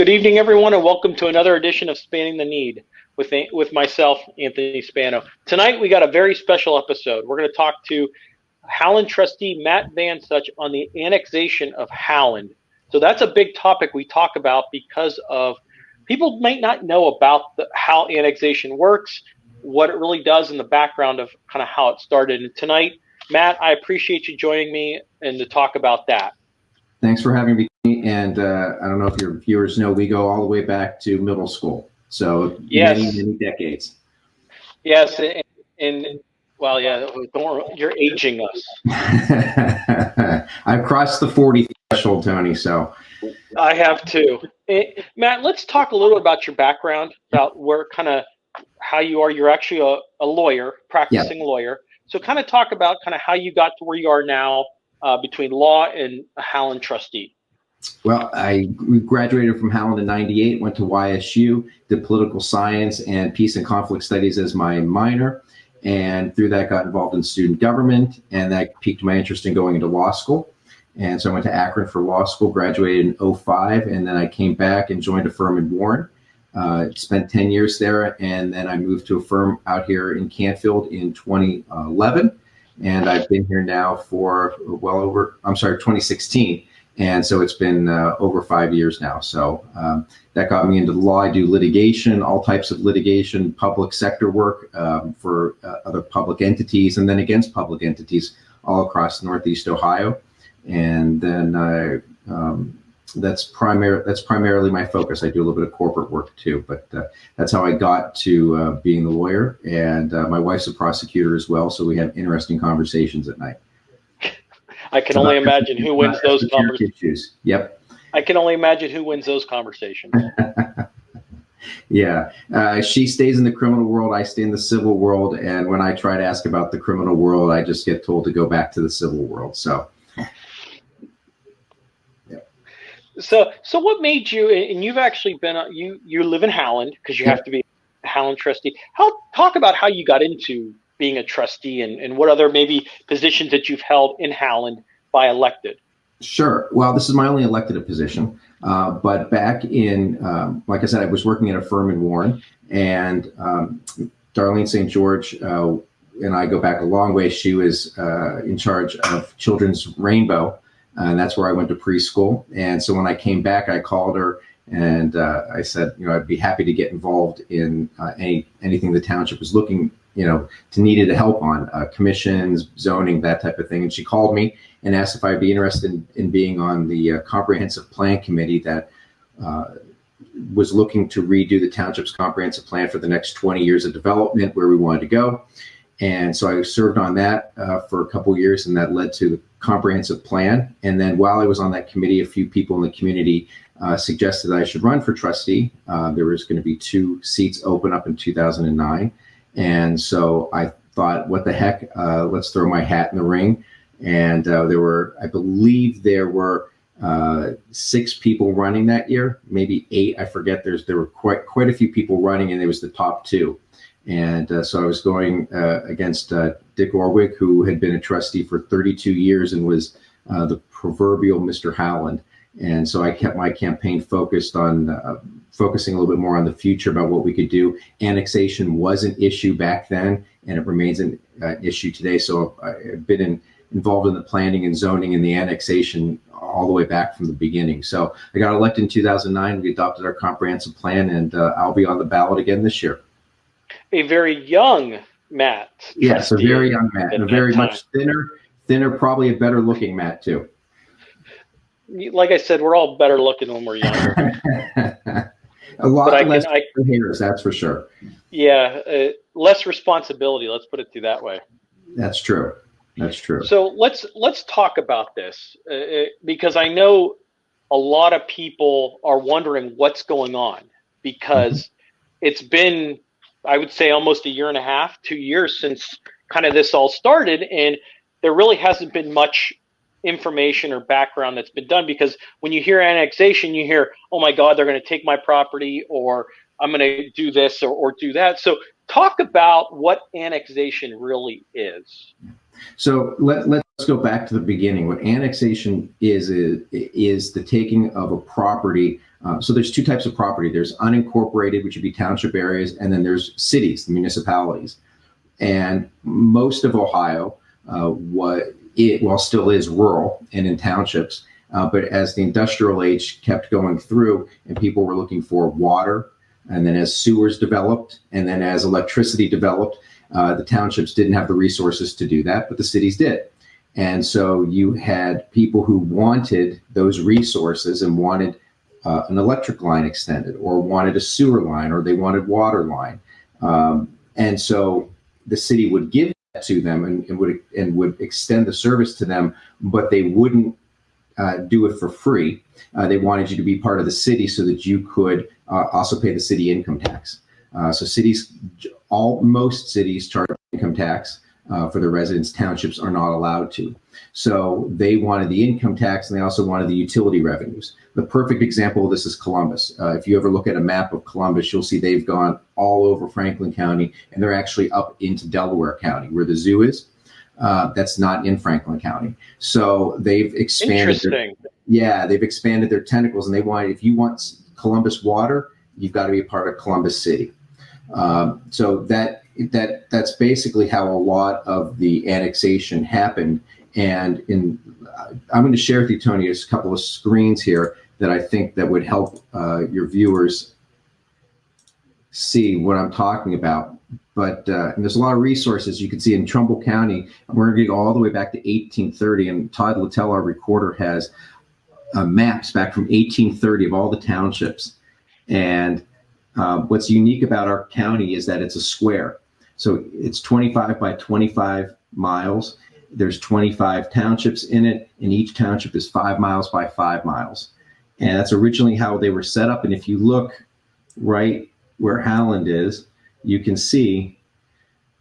Good evening, everyone, and welcome to another edition of Spanning the Need with myself, Anthony Spano. Tonight, we got a very special episode. We're going to talk to Howland Trustee Matt Vansuch on the annexation of Howland. So that's a big topic we talk about because of people might not know about how annexation works, what it really does, and the background of kind of how it started. And tonight, Matt, I appreciate you joining me and to talk about that. Thanks for having me. And I don't know if your viewers know, we go all the way back to middle school. So yes. many decades. Yes. And well, yeah, you're aging us. I've crossed the 40 threshold, Tony, so. I have too. Matt, let's talk a little about your background, about where kind of how you are. You're actually a lawyer, practicing lawyer. So kind of talk about kind of how you got to where you are now between law and a Howland trustee. Well, I graduated from Howland in '98, went to YSU, did political science and peace and conflict studies as my minor. And through that, got involved in student government, and that piqued my interest in going into law school. And so I went to Akron for law school, graduated in '05, and then I came back and joined a firm in Warren. Spent 10 years there, and then I moved to a firm out here in Canfield in 2011. And I've been here now for 2016. And so it's been over 5 years now. So that got me into the law. I do litigation, all types of litigation, public sector work for other public entities, and then against public entities all across Northeast Ohio. And then that's primarily my focus. I do a little bit of corporate work too, but that's how I got to being the lawyer. And my wife's a prosecutor as well, so we have interesting conversations at night. I can only imagine who wins those conversations. Yep. I can only imagine who wins those conversations. Yeah. She stays in the criminal world. I stay in the civil world. And when I try to ask about the criminal world, I just get told to go back to the civil world. So. So what made you, and you've actually been, you live in Howland because you have to be a Howland trustee. Talk about how you got into being a trustee and what other maybe positions that you've held in Howland by elected. Sure. Well, this is my only elected position. But back in, like I said, I was working at a firm in Warren, and Darlene St. George and I go back a long way. She was in charge of Children's Rainbow, and that's where I went to preschool. And so when I came back, I called her and I said, I'd be happy to get involved in anything the township was looking needed help on, commissions, zoning, that type of thing. And she called me and asked if I'd be interested in being on the comprehensive plan committee that was looking to redo the township's comprehensive plan for the next 20 years of development, where we wanted to go. And so I served on that for a couple of years, and that led to the comprehensive plan. And then while I was on that committee, a few people in the community suggested that I should run for trustee. There was going to be 2 seats open up in 2009. And so I thought, what the heck, let's throw my hat in the ring. And I believe there were 6 people running that year, maybe 8, I forget. There were quite a few people running, and it was the top 2. And so I was going against Dick Orwig, who had been a trustee for 32 years and was the proverbial Mr. Howland. And so I kept my campaign focused on focusing a little bit more on the future about what we could do. Annexation was an issue back then, and it remains an issue today. So I've been involved in the planning and zoning and the annexation all the way back from the beginning. So I got elected in 2009. We adopted our comprehensive plan, and I'll be on the ballot again this year. A very young Matt. Yes, a very young Matt, and a very much thinner, probably a better looking Matt too. Like I said, we're all better looking when we're younger. A lot less hairs, that's for sure. Yeah, less responsibility. Let's put it through that way. That's true. That's true. So let's talk about this because I know a lot of people are wondering what's going on because it's been, I would say, almost 1.5 years, 2 years since kind of this all started, and there really hasn't been much information or background that's been done, because when you hear annexation, you hear, oh my God, they're going to take my property, or I'm going to do this or do that. So talk about what annexation really is. So let's go back to the beginning. What annexation is the taking of a property. So there's two types of property. There's unincorporated, which would be township areas, and then there's cities, the municipalities. And most of Ohio, still is rural and in townships, but as the industrial age kept going through and people were looking for water, and then as sewers developed, and then as electricity developed, the townships didn't have the resources to do that, but the cities did. And so you had people who wanted those resources and wanted an electric line extended, or wanted a sewer line, or they wanted water line. And so the city would give that to them and would extend the service to them, but they wouldn't do it for free. They wanted you to be part of the city so that you could also pay the city income tax. So most cities charge income tax for their residents. Townships are not allowed to. So they wanted the income tax, and they also wanted the utility revenues. The perfect example of this is Columbus. If you ever look at a map of Columbus, you'll see they've gone all over Franklin County, and they're actually up into Delaware County, where the zoo is. That's not in Franklin County. So they've expanded. They've expanded their tentacles, and if you want Columbus water, you've got to be a part of Columbus City. So that's basically how a lot of the annexation happened. And I'm going to share with you, Tony, a couple of screens here that I think that would help your viewers see what I'm talking about. But and there's a lot of resources you can see in Trumbull County. We're going to go all the way back to 1830, and Todd Littell, our recorder, has maps back from 1830 of all the townships. And what's unique about our county is that it's a square. So it's 25 by 25 miles. There's 25 townships in it, and each township is 5 miles by 5 miles. And that's originally how they were set up. And if you look right where Howland is, you can see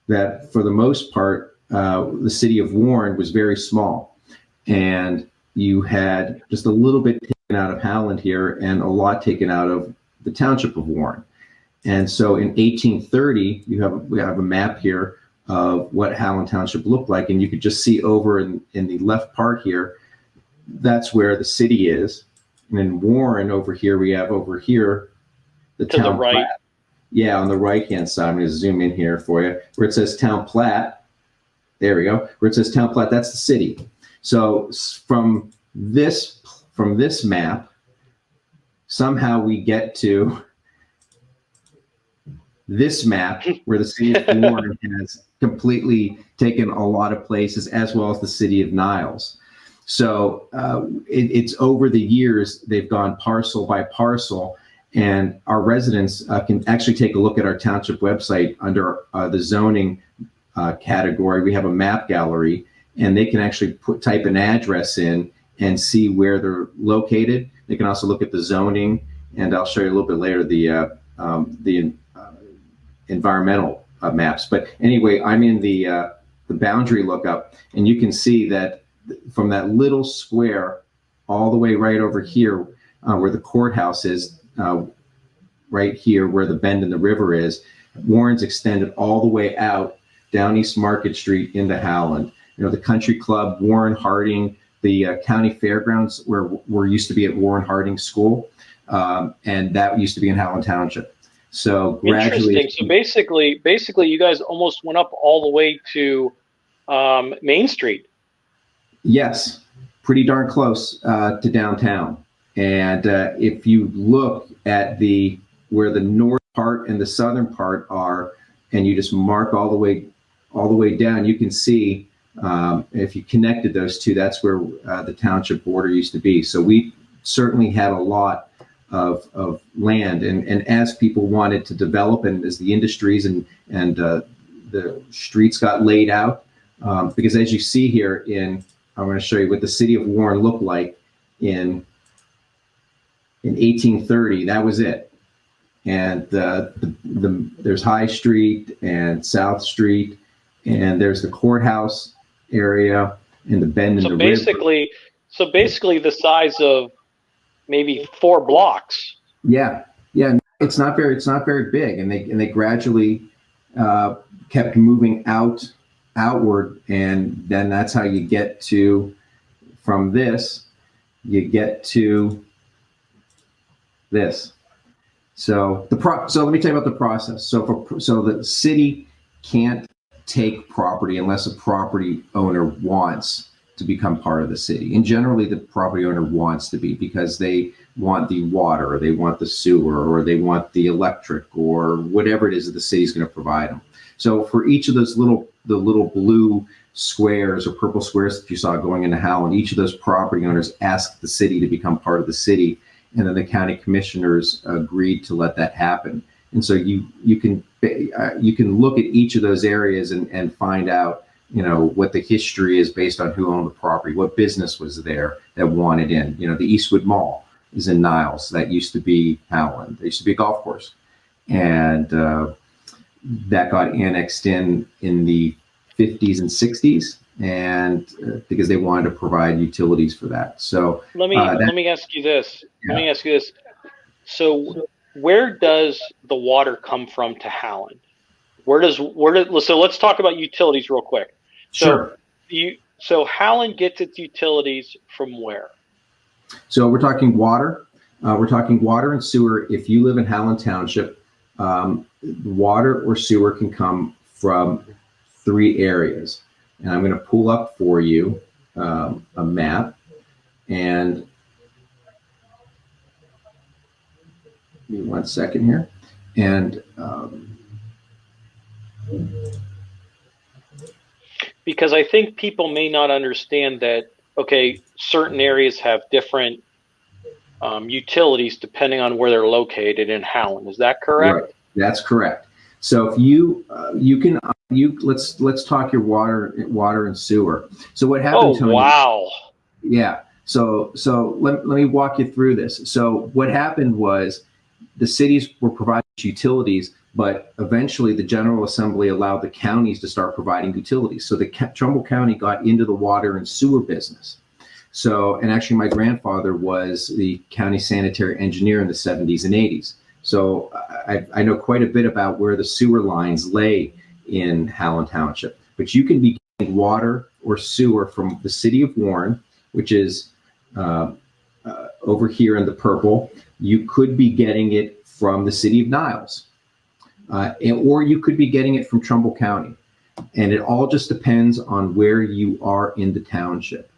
that for the most part, the city of Warren was very small. And you had just a little bit taken out of Howland here and a lot taken out of the township of Warren. And so in 1830, we have a map here of what Howland Township looked like. And you could just see over in the left part here, that's where the city is. And in Warren over here, we have the town to the right. plat. Yeah, on the right-hand side, I'm going to zoom in here for you, where it says town plat. There we go. Where it says town plat, that's the city. So from this map, somehow we get to this map where the city of Warren has completely taken a lot of places, as well as the city of Niles. So it's over the years, they've gone parcel by parcel, and our residents can actually take a look at our township website under the zoning category. We have a map gallery, and they can actually type an address in and see where they're located. They can also look at the zoning, and I'll show you a little bit later the environmental maps. But anyway, I'm in the boundary lookup, and you can see that from that little square all the way right over here where the courthouse is, right here where the bend in the river is, Warren's extended all the way out down East Market Street into Howland. You know, the country club, Warren Harding, the county fairgrounds where used to be at Warren Harding School, and that used to be in Howland Township. So gradually, interesting. So basically, you guys almost went up all the way to Main Street. Yes, pretty darn close to downtown. And if you look at where the north part and the southern part are, and you just mark all the way down, you can see if you connected those two, that's where the township border used to be. So we certainly had a lot of land, and as people wanted to develop, and as the industries and the streets got laid out, because as you see here I'm going to show you what the city of Warren looked like in 1830. That was it. And there's High Street and South Street, and there's the courthouse area and the bend in the river. So basically the size of maybe 4 blocks. Yeah. It's not very big, and they gradually kept moving outward, and then that's how you get to, from this, you get to this. So so let me tell you about the process. So the city can't take property unless a property owner wants to become part of the city. And generally the property owner wants to be, because they want the water, or they want the sewer, or they want the electric, or whatever it is that the city's going to provide them. So for each of those the little blue squares or purple squares that you saw going into Howland, each of those property owners asked the city to become part of the city, and then the county commissioners agreed to let that happen. And so you can look at each of those areas and find out, what the history is based on who owned the property, what business was there that wanted in. The Eastwood Mall is in Niles. That used to be Howland. There used to be a golf course, and that got annexed in the 50s and 60s, and because they wanted to provide utilities for that. So let me ask you this. Yeah. Let me ask you this. So where does the water come from to Howland? So let's talk about utilities real quick. Sure. So Howland gets its utilities from where? So we're talking water. We're talking water and sewer. If you live in Howland Township, water or sewer can come from 3 areas. And I'm going to pull up for you a map, and give me 1 second here. And because I think people may not understand that, okay, certain areas have different utilities depending on where they're located in Howland. Is that correct? Right. That's correct. So if let's talk your water and sewer. So what happened, Tony? Oh, wow. Yeah. So let me walk you through this. So what happened was the cities were providing utilities, but eventually the General Assembly allowed the counties to start providing utilities. So Trumbull County got into the water and sewer business. So, and actually my grandfather was the county sanitary engineer in the 70s and 80s. So I know quite a bit about where the sewer lines lay in Howland Township. But you can be getting water or sewer from the city of Warren, which is over here in the purple. You could be getting it from the City of Niles, or you could be getting it from Trumbull County. And it all just depends on where you are in the township.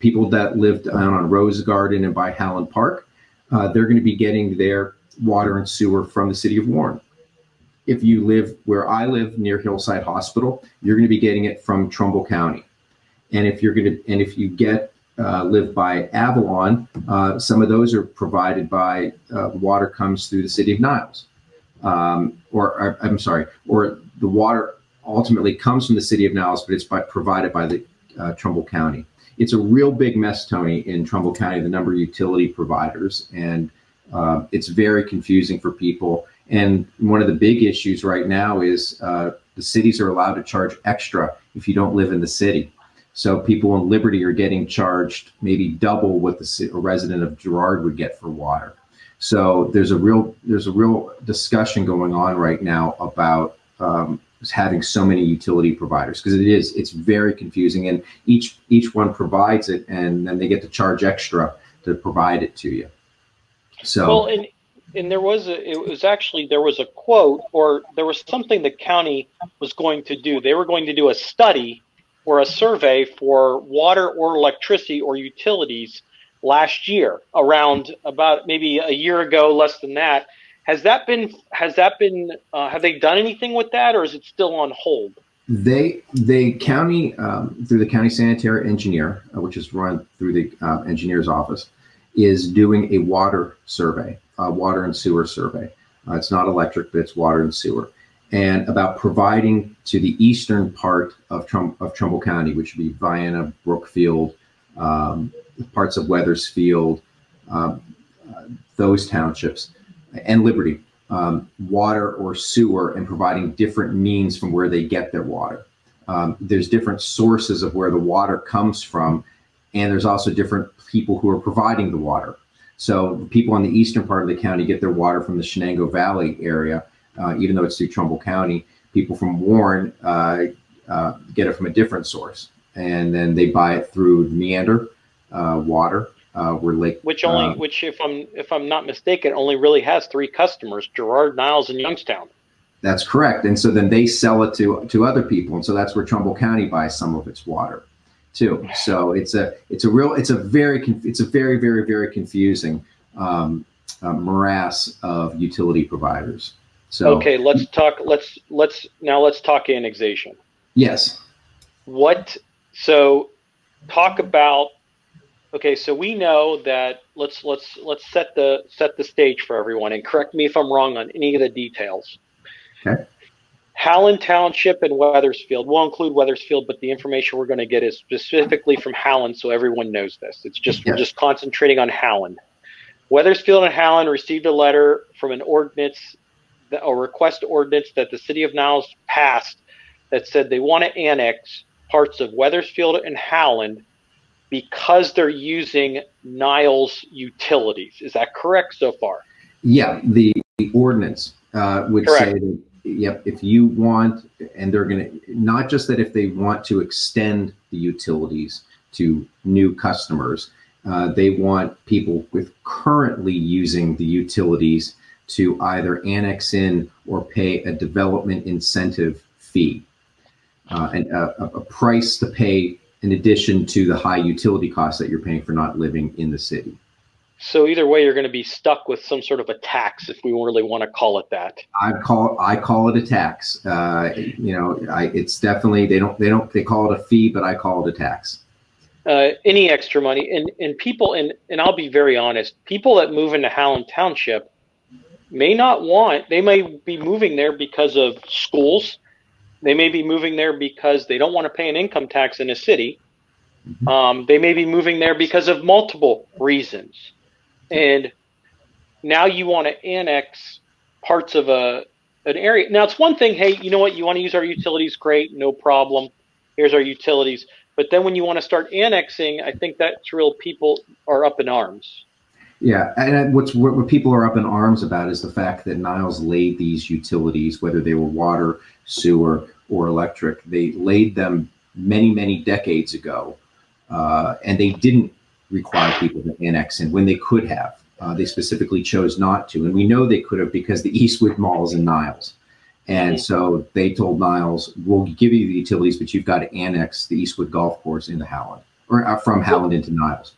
People that lived down on Rose Garden and by Howland Park, they're going to be getting their water and sewer from the City of Warren. If you live where I live near Hillside Hospital, you're going to be getting it from Trumbull County. And if live by Avalon, some of those are provided by water comes through the City of Niles, or the water ultimately comes from the City of Niles, but it's provided by the Trumbull County. It's a real big mess, Tony, in Trumbull County, the number of utility providers, and it's very confusing for people. And one of the big issues right now is the cities are allowed to charge extra if you don't live in the city. So people in Liberty are getting charged maybe double what a resident of Girard would get for water. So there's a real discussion going on right now about having so many utility providers, because it's very confusing, and each one provides it, and then they get to charge extra to provide it to you. So well, and there was a quote, or there was something the county was going to do. They were going to do a study or a survey for water or electricity or utilities last year, around about maybe a year ago, less than that. Have they done anything with that, or is it still on hold? The county, through the county sanitary engineer, which is run through the engineer's office, is doing a water survey, water and sewer survey. It's not electric, but it's water and sewer. And about providing to the eastern part of Trumbull County, which would be Vienna, Brookfield, parts of Weathersfield, those townships, and Liberty, water or sewer, and providing different means from where they get their water. There's different sources of where the water comes from, and there's also different people who are providing the water. So people in the eastern part of the county get their water from the Shenango Valley area, even though it's through Trumbull County. people from Warren get it from a different source, and then they buy it through Meander water. Which if I'm not mistaken, only really has three customers: Girard, Niles, and Youngstown. That's correct. And so then they sell it to other people, and so that's where Trumbull County buys some of its water too. So it's a very very confusing morass of utility providers. So okay, let's talk annexation. Yes. Talk about. Okay, so we know that let's set the stage for everyone, and correct me if I'm wrong on any of the details. Okay. Howland Township and Wethersfield. We'll include Wethersfield, but the information we're going to get is specifically from Howland, so everyone knows this. It's just We're just concentrating on Howland. Wethersfield and Howland received a letter from a request ordinance that the City of Niles passed that said they want to annex parts of Wethersfield and Howland because they're using Niles utilities. Is that correct so far? Yeah, the ordinance would correct. Say that, yep, if you want, and they're going to, not just that if they want to extend the utilities to new customers, they want people with currently using the utilities to either annex in or pay a development incentive fee, and a price to pay in addition to the high utility costs that you're paying for not living in the city. So either way, you're going to be stuck with some sort of a tax, if we really want to call it that. I call it a tax. It's definitely they call it a fee, but I call it a tax. Any extra money and people and I'll be very honest, people that move into Howland Township may be moving there because of schools. They may be moving there because they don't want to pay an income tax in a city. Mm-hmm. They may be moving there because of multiple reasons. And now you want to annex parts of an area. Now, it's one thing, hey, you know what? You want to use our utilities? Great, no problem. Here's our utilities. But then when you want to start annexing, I think that's real. People are up in arms. Yeah, and what people are up in arms about is the fact that Niles laid these utilities, whether they were water, sewer, or electric, they laid them many decades ago, and they didn't require people to annex in when they could have. They specifically chose not to, and we know they could have because the Eastwood Mall is in Niles. And so they told Niles, we'll give you the utilities, but you've got to annex the Eastwood Golf Course into Howland, or from Howland into Niles.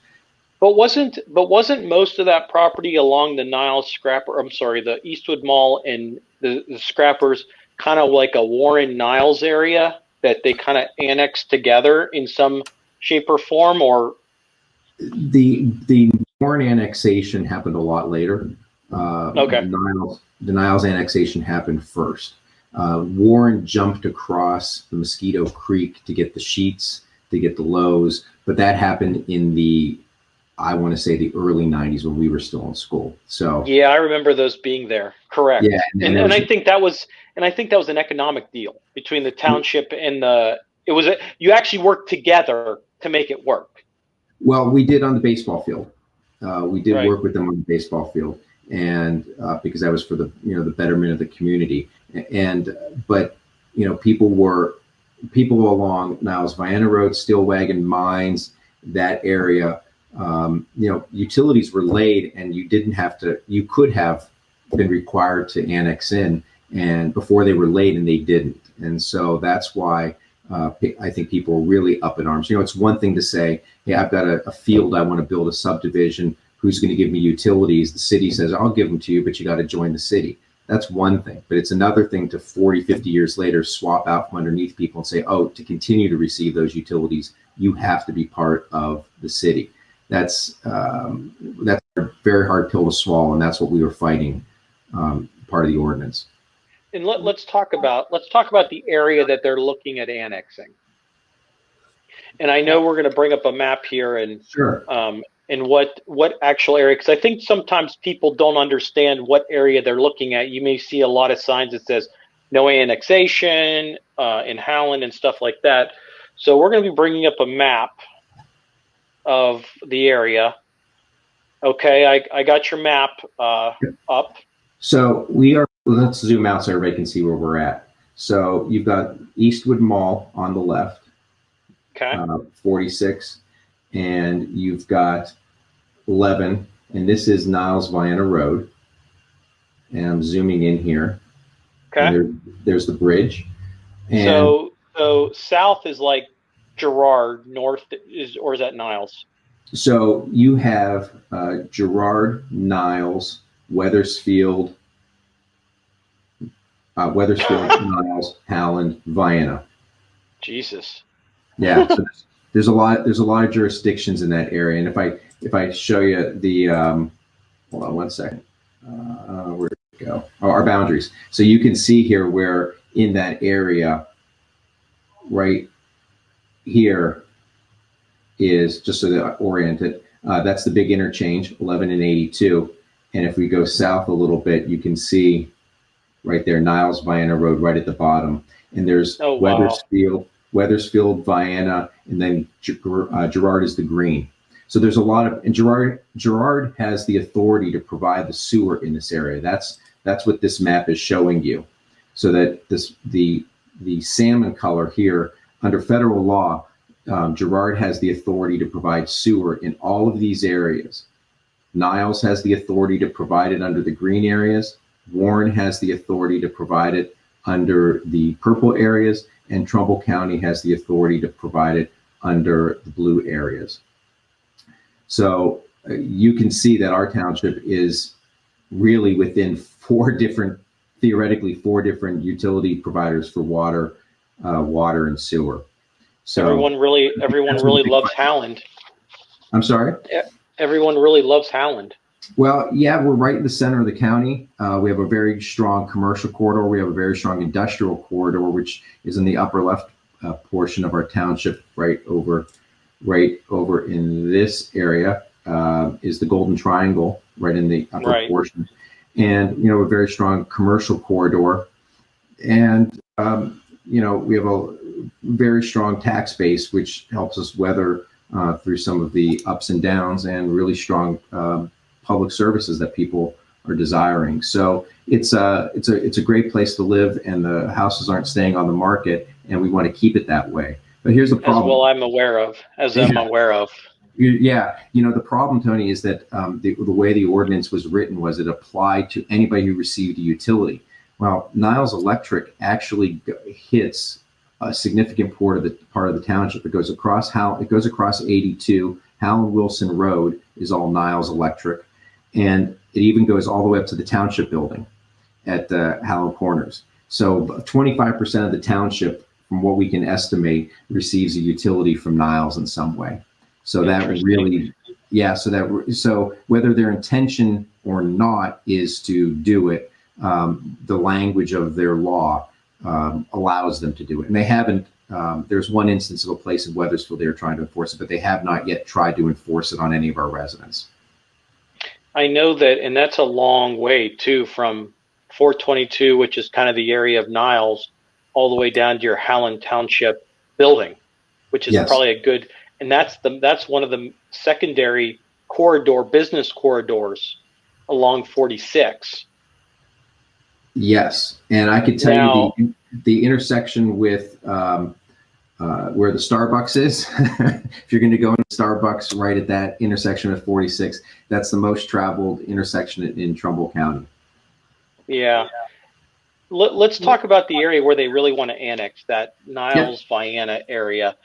But wasn't most of that property along the the Eastwood Mall and the Scrappers kind of like a Warren Niles area that they kind of annexed together in some shape or form? Or the Warren annexation happened a lot later. Okay. The Niles annexation happened first. Warren jumped across the Mosquito Creek to get the Sheets, to get the Lowe's, but that happened in I want to say the early 90s when we were still in school. So yeah, I remember those being there. Correct. Yeah, and I think that was an economic deal between the township and you actually worked together to make it work. Well, we did on the baseball field. We did right. work with them on the baseball field, and because that was for the betterment of the community. But people along Niles Vienna Road, Steelwagon, Mines, that area. Utilities were laid, and you could have been required to annex in, and before they were laid, and they didn't. And so that's why I think people are really up in arms. It's one thing to say, hey, I've got a field, I want to build a subdivision. Who's going to give me utilities? The city says, I'll give them to you, but you got to join the city. That's one thing. But it's another thing to 40, 50 years later, swap out from underneath people and say, oh, to continue to receive those utilities, you have to be part of the city. That's a very hard pill to swallow, and that's what we were fighting, part of the ordinance. And let's talk about the area that they're looking at annexing. And I know we're going to bring up a map here and sure. And what actual area, because I think sometimes people don't understand what area they're looking at. You may see a lot of signs that says no annexation in Howland and stuff like that. So we're going to be bringing up a map of the area. Okay, I got your map up. So let's zoom out so everybody can see where we're at. So you've got Eastwood Mall on the left, Okay. 46, and you've got 11, and this is Niles Vienna Road. And I'm zooming in here, Okay. and there's the bridge. And So south is like Girard, north is, or is that Niles? so you have Girard, Niles, Wethersfield, Niles, Howland, Vienna. Jesus. Yeah, so there's a lot. There's a lot of jurisdictions in that area, and if I show you the hold on one second, where did it go? Oh, our boundaries. So you can see here where in that area, right here is, just so that I orient it. That's the big interchange, 11 and 82. And if we go south a little bit, you can see right there, Niles Vienna Road right at the bottom. And there's Wethersfield, Vienna, and then Girard is the green. So there's a lot of, and Girard has the authority to provide the sewer in this area. That's what this map is showing you. So that the salmon color here, under federal law, Girard has the authority to provide sewer in all of these areas. Niles has the authority to provide it under the green areas. Warren has the authority to provide it under the purple areas, and Trumbull County has the authority to provide it under the blue areas. So you can see that our township is really within theoretically four different utility providers for water, water and sewer. So everyone really loves Howland. I'm sorry? Everyone really loves Howland. Well, yeah, we're right in the center of the county. We have a very strong commercial corridor. We have a very strong industrial corridor, which is in the upper left portion of our township. Right over in this area is the Golden Triangle, right in the upper portion, and a very strong commercial corridor, and we have a very strong tax base, which helps us weather through some of the ups and downs, and really strong public services that people are desiring. So it's a great place to live, and the houses aren't staying on the market, and we want to keep it that way. But here's the problem. I'm aware of. Yeah, the problem, Tony, is that the way the ordinance was written was it applied to anybody who received a utility. Well, Niles Electric actually hits a significant part of the township. It goes across 82. Howland Wilson Road is all Niles Electric, and it even goes all the way up to the township building at Howland Corners. So 25% of the township, from what we can estimate, receives a utility from Niles in some way. So that really, so whether their intention or not is to do it, the language of their law allows them to do it. And they haven't, there's one instance of a place in Wethersfield they were trying to enforce it, but they have not yet tried to enforce it on any of our residents. I know that, and that's a long way too, from 422, which is kind of the area of Niles, all the way down to your Howland Township building, which is probably a good, and that's one of the secondary business corridors along 46. Yes, and I could tell you the intersection with where the Starbucks is. If you're going to go into Starbucks right at that intersection of 46, that's the most traveled intersection in Trumbull County. Yeah. Let's talk about the area where they really want to annex, that Niles Vienna area.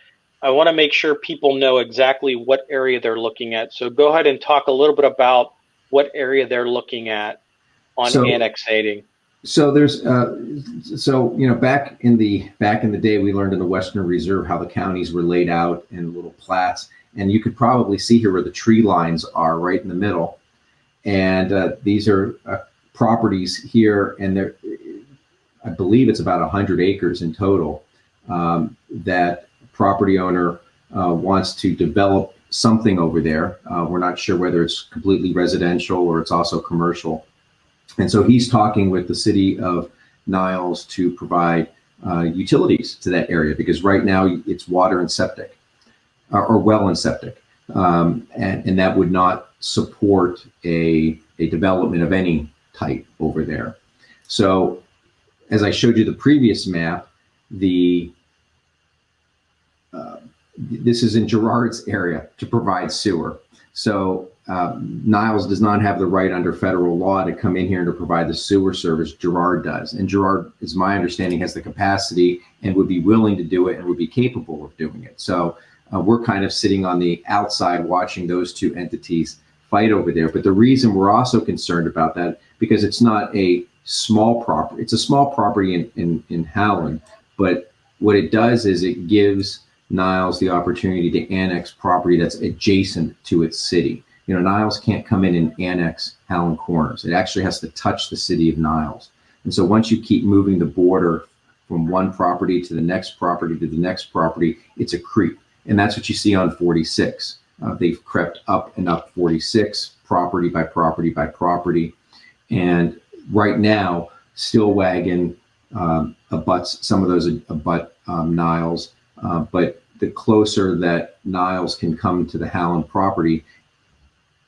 I want to make sure people know exactly what area they're looking at. So go ahead and talk a little bit about what area they're looking at on annexating. So there's back in the day, we learned in the Western Reserve how the counties were laid out in little plats, and you could probably see here where the tree lines are right in the middle. And these are properties here, and I believe it's about 100 acres in total that property owner wants to develop something over there. We're not sure whether it's completely residential or it's also commercial. And so he's talking with the City of Niles to provide utilities to that area, because right now it's water and septic, or well and septic, and that would not support a development of any type over there. So as I showed you the previous map, this is in Girard's area to provide sewer. So Niles does not have the right under federal law to come in here and to provide the sewer service. Girard does. And Girard, is my understanding, has the capacity and would be willing to do it and would be capable of doing it. So we're kind of sitting on the outside watching those two entities fight over there. But the reason we're also concerned about that, because it's not a small property, it's a small property in Howland, but what it does is it gives Niles the opportunity to annex property that's adjacent to its city. You know, Niles can't come in and annex Howland Corners. It actually has to touch the city of Niles. And so once you keep moving the border from one property to the next property to the next property, it's a creep. And that's what you see on 46. They've crept up and up 46, property by property by property. And right now, Stillwagon abuts, some of those abut Niles, but the closer that Niles can come to the Howland property,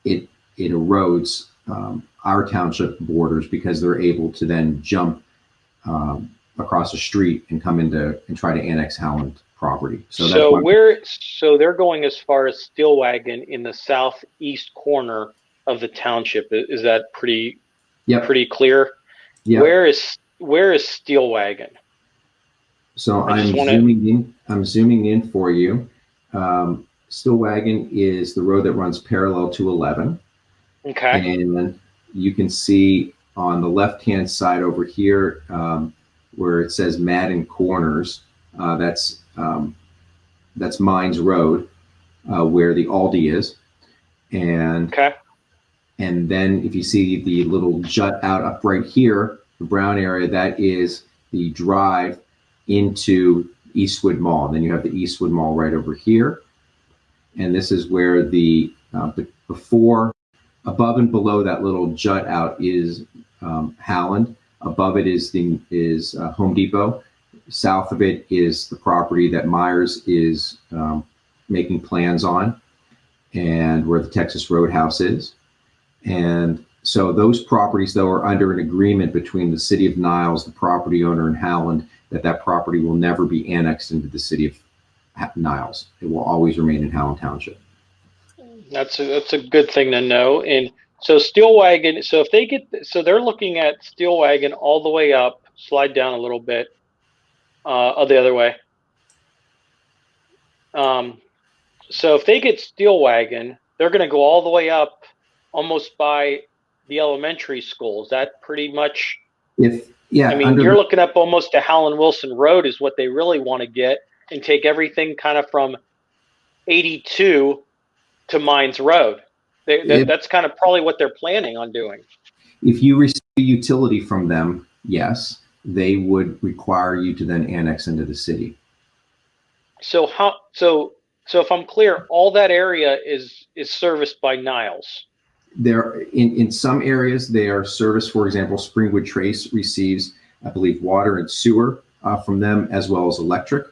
it erodes our township borders, because they're able to then jump across the street and come into and try to annex Howland property. So they're going as far as Stillwagon in the southeast corner of the township. Is that pretty clear? Yeah. Where is Stillwagon? So I'm zooming in for you. Stillwagon is the road that runs parallel to 11. Okay. And you can see on the left-hand side over here, where it says Madden Corners, that's Mines Road, where the Aldi is. And okay. And then if you see the little jut out up right here, the brown area, that is the drive into Eastwood Mall. And then you have the Eastwood Mall right over here. And this is where the before, above and below that little jut out is Howland. Above it is Home Depot. South of it is the property that Myers is making plans on, and where the Texas Roadhouse is. And so those properties, though, are under an agreement between the City of Niles, the property owner, and Howland, that property will never be annexed into the City of Niles. It will always remain in Howland Township. That's a good thing to know. And so Stillwagon, so they're looking at Stillwagon all the way up, slide down a little bit, the other way. So if they get Stillwagon, they're going to go all the way up almost by the elementary school. Is that pretty much? You're looking up almost to Howland Wilson Road is what they really want to get, and take everything kind of from 82 to Mines Road. That's kind of probably what they're planning on doing. If you receive a utility from them, yes, they would require you to then annex into the city. So if I'm clear, all that area is serviced by Niles. There, in some areas, they are serviced. For example, Springwood Trace receives, I believe, water and sewer from them, as well as electric.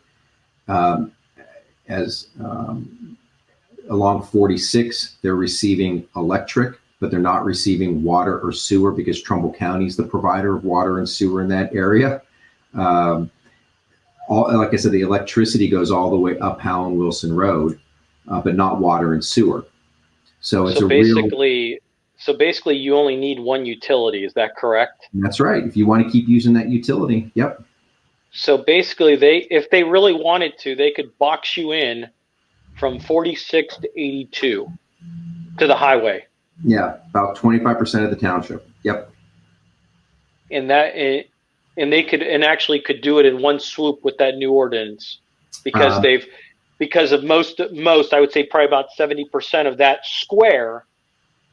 Along 46, they're receiving electric, but they're not receiving water or sewer, because Trumbull County is the provider of water and sewer in that area. Like I said, the electricity goes all the way up Howland Wilson Road, but not water and sewer. So basically, you only need one utility. Is that correct? That's right. If you want to keep using that utility, yep. So basically, if they really wanted to, they could box you in from 46 to 82 to the highway. Yeah, about 25% of the township. Yep. And they could actually do it in one swoop with that new ordinance, because because of most I would say probably about 70% of that square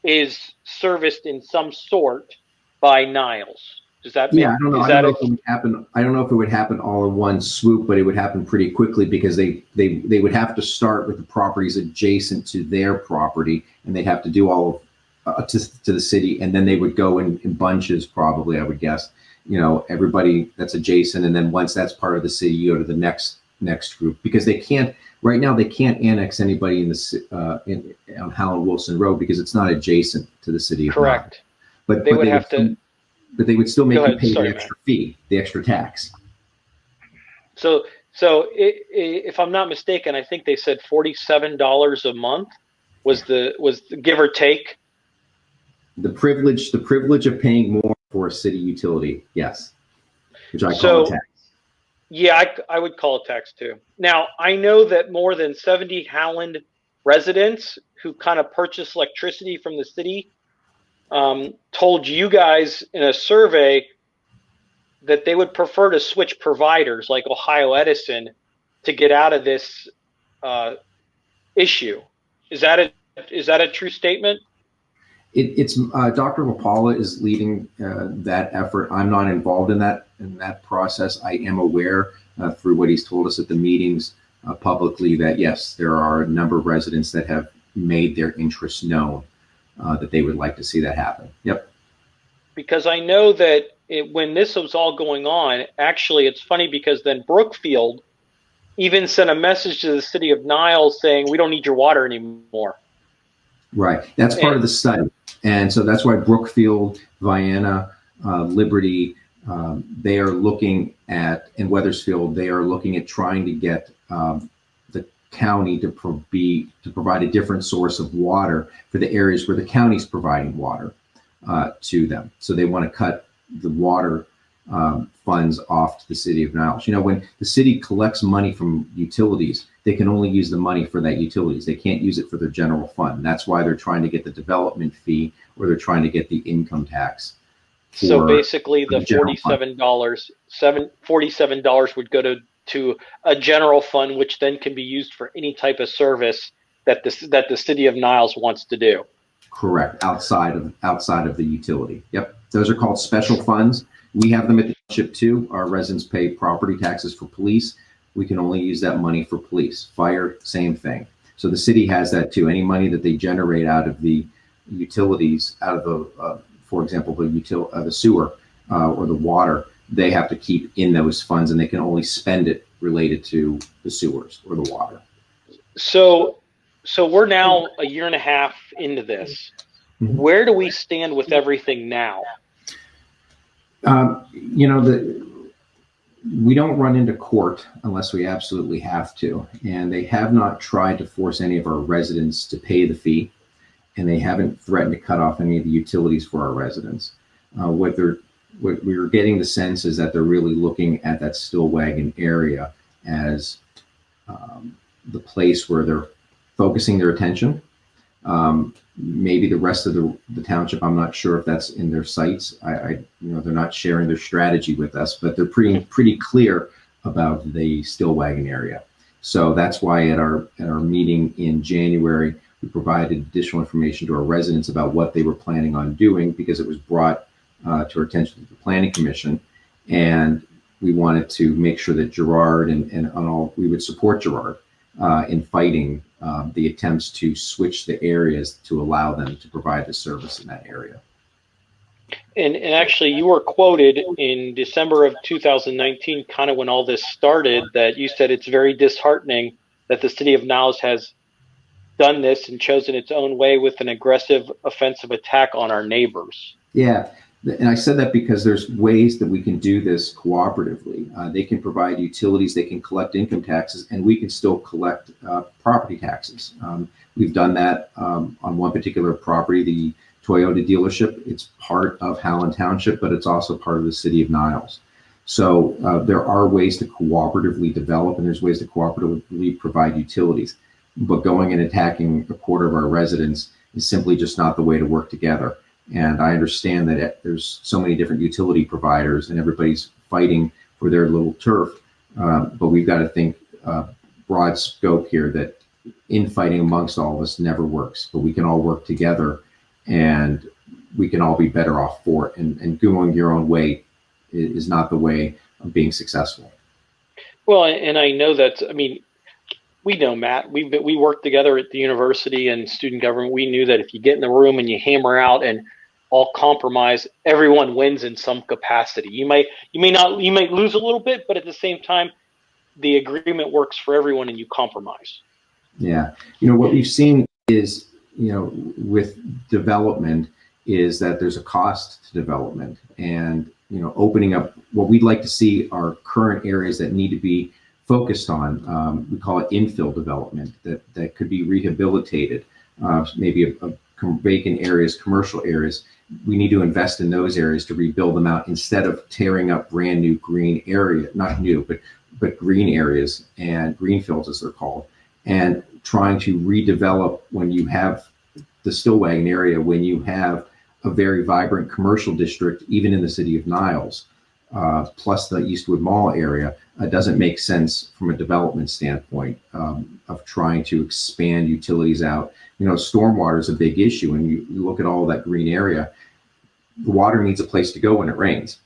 is serviced in some sort by Niles. Does that mean? Yeah, I don't know. I don't know if it would happen. I don't know if it would happen all in one swoop, but it would happen pretty quickly, because they would have to start with the properties adjacent to their property, and they'd have to do all to the city, and then they would go in bunches, probably, I would guess. You know, everybody that's adjacent, and then once that's part of the city, you go to the next group, because they can't right now. They can't annex anybody on Howland Wilson Road, because it's not adjacent to the city. Correct. But they would have to. but they would still make Go you ahead. pay Sorry, the extra fee, the extra tax. So, if I'm not mistaken, I think they said $47 a month was the give or take. The privilege of paying more for a city utility, yes, which I call a So, tax. yeah, I would call it tax too. Now, I know that more than 70 Howland residents who kind of purchase electricity from the city told you guys in a survey that they would prefer to switch providers like Ohio Edison to get out of this uh, issue. Is that a true statement? It's Dr. Lapala is leading that effort. I'm not involved in that process. I am aware through what he's told us at the meetings publicly that yes, there are a number of residents that have made their interests known that they would like to see that happen. Yep. Because I know that when this was all going on, actually, it's funny because then Brookfield even sent a message to the City of Niles saying, we don't need your water anymore. Right. That's part of the study. And so that's why Brookfield, Vienna, Liberty, they are looking at, in Wethersfield, they are looking at trying to get the county to provide a different source of water for the areas where the county's providing water to them. So they want to cut the water funds off to the City of Niles. You know, when the city collects money from utilities, they can only use the money for that utilities. They can't use it for their general fund. That's why they're trying to get the development fee, or they're trying to get the income tax. So basically the $47 would go to a general fund, which then can be used for any type of service that the City of Niles wants to do. Correct. Outside of the utility. Yep. Those are called special funds. We have them at the township too. Our residents pay property taxes for police. We can only use that money for police. Fire, same thing. So the city has that too. Any money that they generate out of the utilities, out of the, for example, the sewer or the water, they have to keep in those funds, and they can only spend it related to the sewers or the water. So we're now a year and a half into this. Mm-hmm. Where do we stand with everything now? You know, we don't run into court unless we absolutely have to, and they have not tried to force any of our residents to pay the fee, and they haven't threatened to cut off any of the utilities for our residents. What we're getting the sense is that they're really looking at that Stillwagon area as the place where they're focusing their attention. Maybe the rest of the township, I'm not sure if that's in their sights. They're not sharing their strategy with us, but they're pretty clear about the Stillwagon area. So that's why at our meeting in January, we provided additional information to our residents about what they were planning on doing, because it was brought to our attention to the Planning Commission, and we wanted to make sure that Gerard and all, we would support Gerard in fighting the attempts to switch the areas to allow them to provide the service in that area. And actually, you were quoted in December of 2019, kind of when all this started, that you said it's very disheartening that the City of Niles has done this and chosen its own way with an aggressive, offensive attack on our neighbors. Yeah. And I said that because there's ways that we can do this cooperatively. They can provide utilities, they can collect income taxes, and we can still collect property taxes. We've done that on one particular property, the Toyota dealership. It's part of Howland Township, but it's also part of the City of Niles. So there are ways to cooperatively develop, and there's ways to cooperatively provide utilities. But going and attacking a quarter of our residents is simply just not the way to work together. And I understand that there's so many different utility providers and everybody's fighting for their little turf. But we've got to think broad scope here, that infighting amongst all of us never works, but we can all work together and we can all be better off for it. And going your own way is not the way of being successful. Well, and I know that, I mean, we know, Matt, we worked together at the university and student government. We knew that if you get in the room and you hammer out and all compromise, everyone wins in some capacity. You might lose a little bit, but at the same time, the agreement works for everyone and you compromise. Yeah. What we've seen is, with development is that there's a cost to development, and opening up what we'd like to see are current areas that need to be focused on. We call it infill development that could be rehabilitated, maybe vacant areas, commercial areas. We need to invest in those areas to rebuild them out instead of tearing up brand new green area, not new, but green areas and greenfields as they're called, and trying to redevelop when you have the Stillwagon area, when you have a very vibrant commercial district, even in the City of Niles, plus the Eastwood Mall area. Doesn't make sense from a development standpoint of trying to expand utilities out. Stormwater is a big issue, and you look at all that green area. The water needs a place to go when it rains,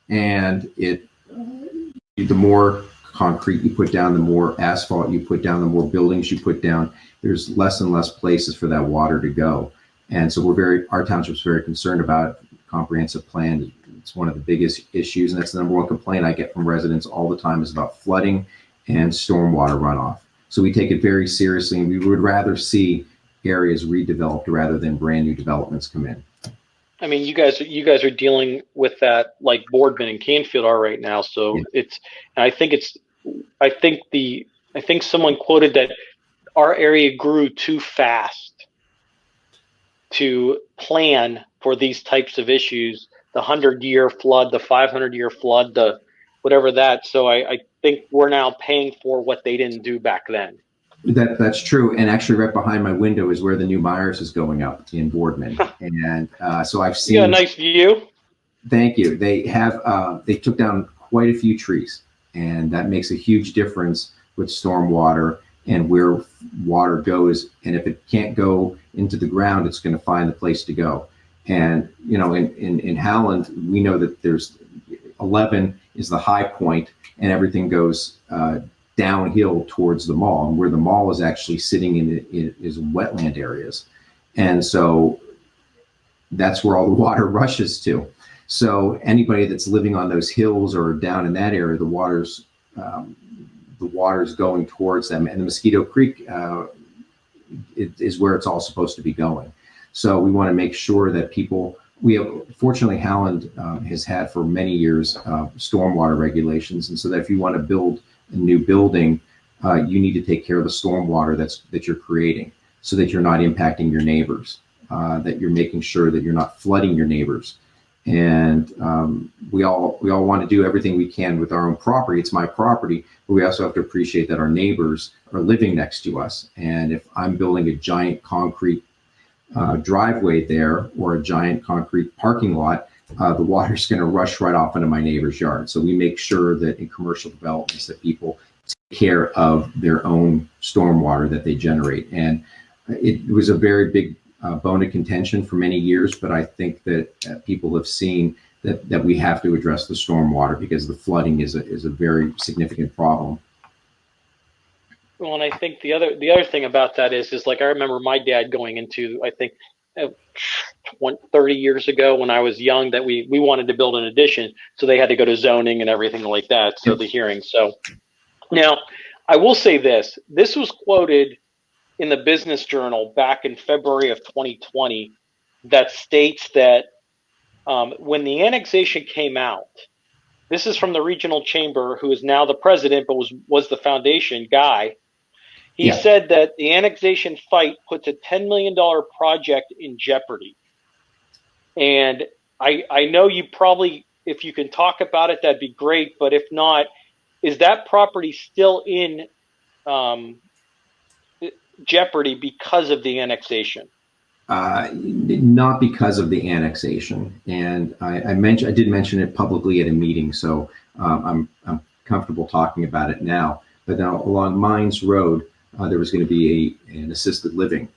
and the more concrete you put down, the more asphalt you put down, the more buildings you put down, there's less and less places for that water to go. And so our township's very concerned about comprehensive plan. It's one of the biggest issues, and that's the number one complaint I get from residents all the time is about flooding and stormwater runoff. So we take it very seriously, and we would rather see areas redeveloped rather than brand new developments come in. I mean, you guys are dealing with that like Boardman and Canfield are right now. So yeah. I think someone quoted that our area grew too fast to plan for these types of issues, the 100-year flood, the 500-year flood, the whatever that. So I think we're now paying for what they didn't do back then. That's true. And actually right behind my window is where the new Myers is going up in Boardman. And so I've seen a nice view. Thank you. They took down quite a few trees, and that makes a huge difference with stormwater and where water goes. And if it can't go into the ground, it's going to find the place to go. And, in Howland, we know that there's 11 is the high point, and everything goes downhill towards the mall, and where the mall is actually sitting in is wetland areas. And so that's where all the water rushes to. So anybody that's living on those hills or down in that area, the water's going towards them, and the Mosquito Creek is where it's all supposed to be going. So we want to make sure that fortunately Howland has had for many years stormwater regulations, and so that if you want to build a new building, you need to take care of the stormwater that you're creating, so that you're not impacting your neighbors, that you're making sure that you're not flooding your neighbors. And we all want to do everything we can with our own property. It's my property, but we also have to appreciate that our neighbors are living next to us. And if I'm building a giant concrete driveway there, or a giant concrete parking lot, the water's going to rush right off into my neighbor's yard. So we make sure that in commercial developments that people take care of their own stormwater that they generate. And it was a very big bone of contention for many years, but I think that people have seen that we have to address the stormwater, because the flooding is a very significant problem. Well, and I think the other thing about that is like, I remember my dad going into, I think 30 years ago when I was young, that we wanted to build an addition, so they had to go to zoning and everything like that. So the hearing. So now I will say this was quoted in the Business Journal back in February of 2020, that states that when the annexation came out, this is from the regional chamber, who is now the president, but was the foundation guy. He said that the annexation fight puts a $10 million project in jeopardy. And I know you probably, if you can talk about it, that'd be great. But if not, is that property still in jeopardy because of the annexation? Not because of the annexation. And I did mention it publicly at a meeting, so I'm comfortable talking about it now. But now along Mines Road, there was going to be an assisted living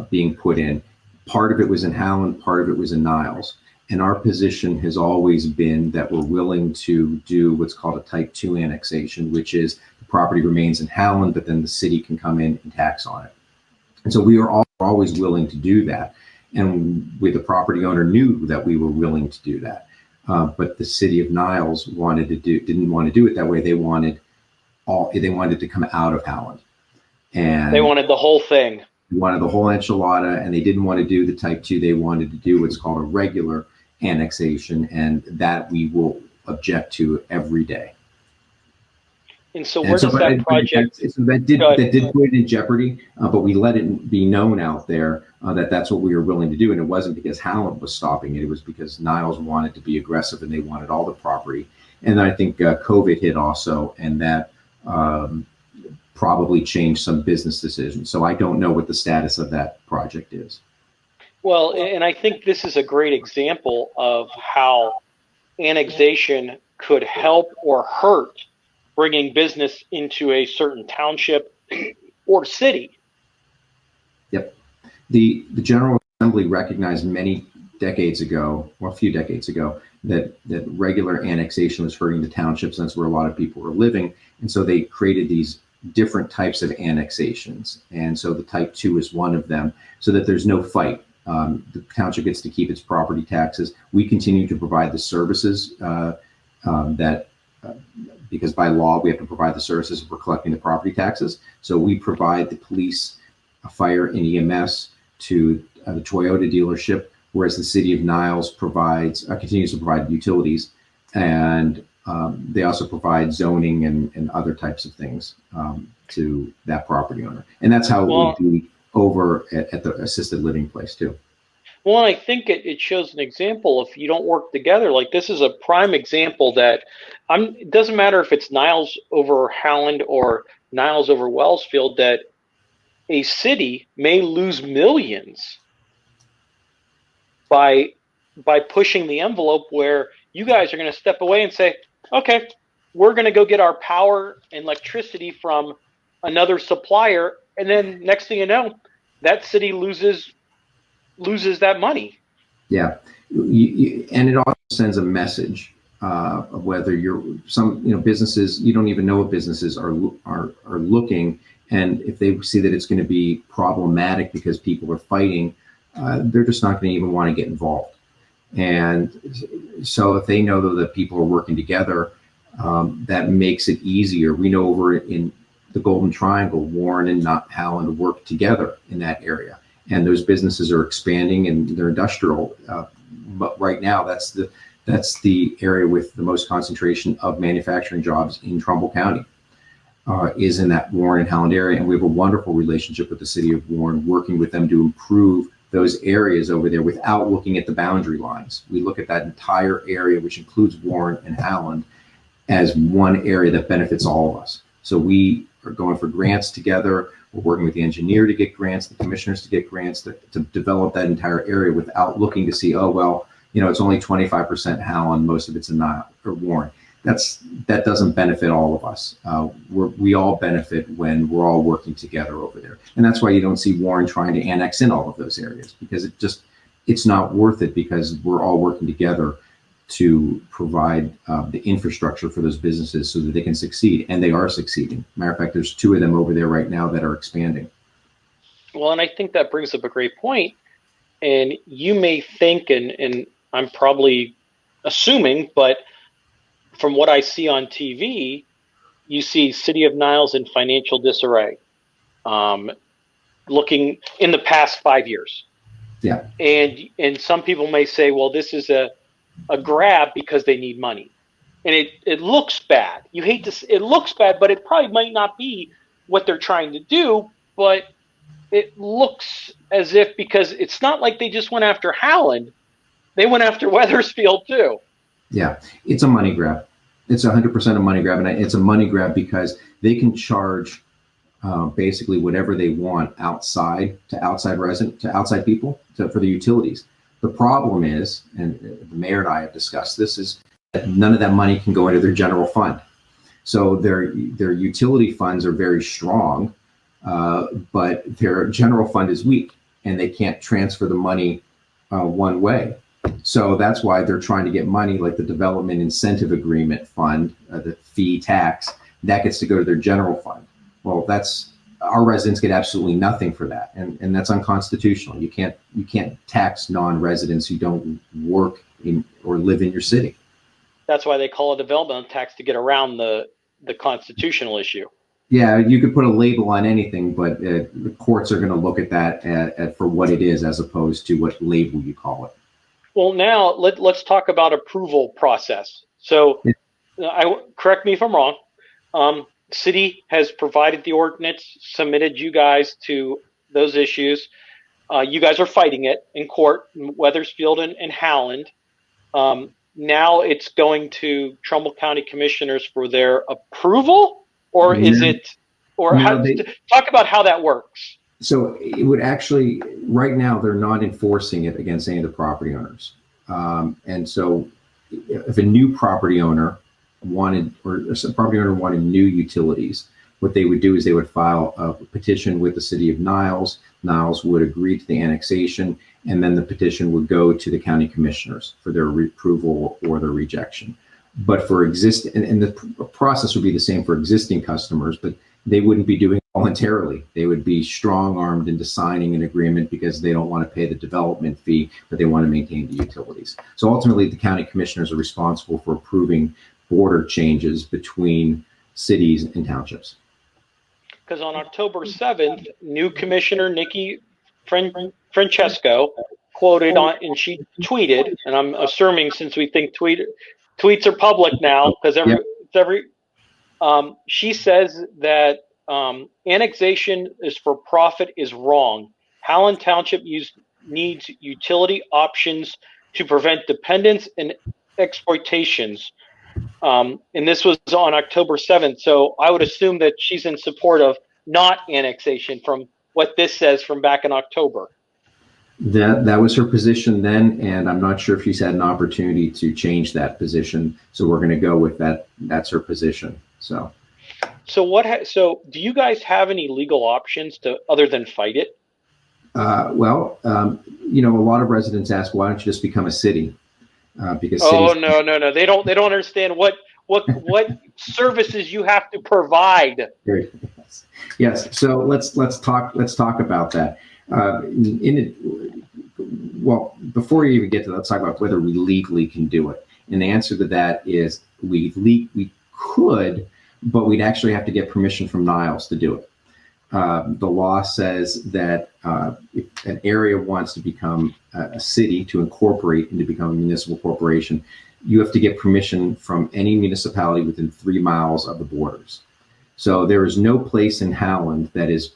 being put in. Part of it was in Howland, part of it was in Niles. And our position has always been that we're willing to do what's called a type 2 annexation, which is the property remains in Howland, but then the city can come in and tax on it. And so we are always willing to do that. And the property owner knew that we were willing to do that. But the City of Niles didn't want to do it that way. They wanted it to come out of Howland. And they wanted the whole thing. wanted the whole enchilada, and they didn't want to do the type 2. They wanted to do what's called a regular annexation, and that we will object to every day. And so where does that project? That did put it in jeopardy, but we let it be known out there that that's what we were willing to do, and it wasn't because Howland was stopping it. It was because Niles wanted to be aggressive and they wanted all the property. And then I think COVID hit also, and that probably changed some business decisions. So I don't know what the status of that project is. Well, and I think this is a great example of how annexation could help or hurt bringing business into a certain township or city. Yep. The General Assembly recognized many decades ago, or a few decades ago, that regular annexation was hurting the townships. That's where a lot of people were living. And so they created these different types of annexations. And so the type 2 is one of them, so that there's no fight. The township gets to keep its property taxes. We continue to provide the services because by law, we have to provide the services for collecting the property taxes. So we provide the police, fire, and EMS to the Toyota dealership, whereas the City of Niles continues to provide utilities. And they also provide zoning and other types of things to that property owner. And that's how it would be over at the assisted living place too. Well, I think it shows an example if you don't work together. Like, this is a prime example that it doesn't matter if it's Niles over Howland or Niles over Wellsfield, that a city may lose millions by pushing the envelope where you guys are going to step away and say, okay, we're going to go get our power and electricity from another supplier. And then next thing you know, that city loses that money. Yeah, and it also sends a message of whether businesses, you don't even know what businesses are looking, and if they see that it's going to be problematic because people are fighting, they're just not going to even want to get involved. And so if they know though that people are working together, that makes it easier. We know over in the Golden Triangle, Warren and Howland work together in that area. And those businesses are expanding and they're industrial. But right now, that's the area with the most concentration of manufacturing jobs in Trumbull County, is in that Warren and Howland area. And we have a wonderful relationship with the city of Warren, working with them to improve those areas over there without looking at the boundary lines. We look at that entire area, which includes Warren and Howland, as one area that benefits all of us. So we are going for grants together. We're working with the engineer to get grants, the commissioners to get grants to develop that entire area without looking to see, oh, well, it's only 25% Howland, most of it's in Niles or Warren. That doesn't benefit all of us. We all benefit when we're all working together over there. And that's why you don't see Warren trying to annex in all of those areas, because it's not worth it, because we're all working together to provide the infrastructure for those businesses so that they can succeed. And they are succeeding. Matter of fact, there's 2 of them over there right now that are expanding. Well, and I think that brings up a great point. And you may think, and I'm probably assuming, but from what I see on TV, you see City of Niles in financial disarray, looking in the past 5 years. Yeah. And some people may say, well, this is a grab because they need money. And it looks bad. You hate to, it looks bad, but it probably might not be what they're trying to do, but it looks as if, because it's not like they just went after Howland, they went after Wethersfield too. Yeah, it's a money grab. It's 100% a money grab, and it's a money grab because they can charge basically whatever they want outside people for the utilities. The problem is, and the mayor and I have discussed this, is that none of that money can go into their general fund. So their utility funds are very strong, but their general fund is weak, and they can't transfer the money one way. So that's why they're trying to get money like the Development Incentive Agreement Fund, the fee tax, that gets to go to their general fund. Well, our residents get absolutely nothing for that, and that's unconstitutional. You can't tax non-residents who don't work in or live in your city. That's why they call a development tax, to get around the constitutional issue. Yeah, you could put a label on anything, but the courts are going to look at that for what it is as opposed to what label you call it. Well, now let's talk about approval process. So, correct me if I'm wrong. City has provided the ordinance, submitted you guys to those issues. You guys are fighting it in court, in Wethersfield and Howland. Now it's going to Trumbull County Commissioners for their approval, or is it? Or talk about how that works. So it would actually, right now, they're not enforcing it against any of the property owners. And so if a new property owner wanted new utilities, what they would do is they would file a petition with the City of Niles. Niles would agree to the annexation, and then the petition would go to the county commissioners for their approval or their rejection. But for and the process would be the same for existing customers, but they wouldn't be doing it voluntarily. They would be strong-armed into signing an agreement because they don't want to pay the development fee, but they want to maintain the utilities. So ultimately, the county commissioners are responsible for approving border changes between cities and townships. Because on October 7th, new commissioner Nikki Francesco quoted on, and she tweeted, and I'm assuming since we think tweets are public now, because she says that annexation is for profit is wrong. Howland Township needs utility options to prevent dependence and exploitations. And this was on October 7th. So I would assume that she's in support of not annexation from what this says from back in October. That was her position then, and I'm not sure if she's had an opportunity to change that position. So we're going to go with that. That's her position. So do you guys have any legal options other than fight it? A lot of residents ask, why don't you just become a city? Because no, they don't understand what services you have to provide. Yes. So let's talk about that. Before you even get to that, let's talk about whether we legally can do it. And the answer to that is we could, but we'd actually have to get permission from Niles to do it. The law says that if an area wants to become a city, to incorporate and to become a municipal corporation, you have to get permission from any municipality within 3 miles of the borders. So there is no place in Howland that is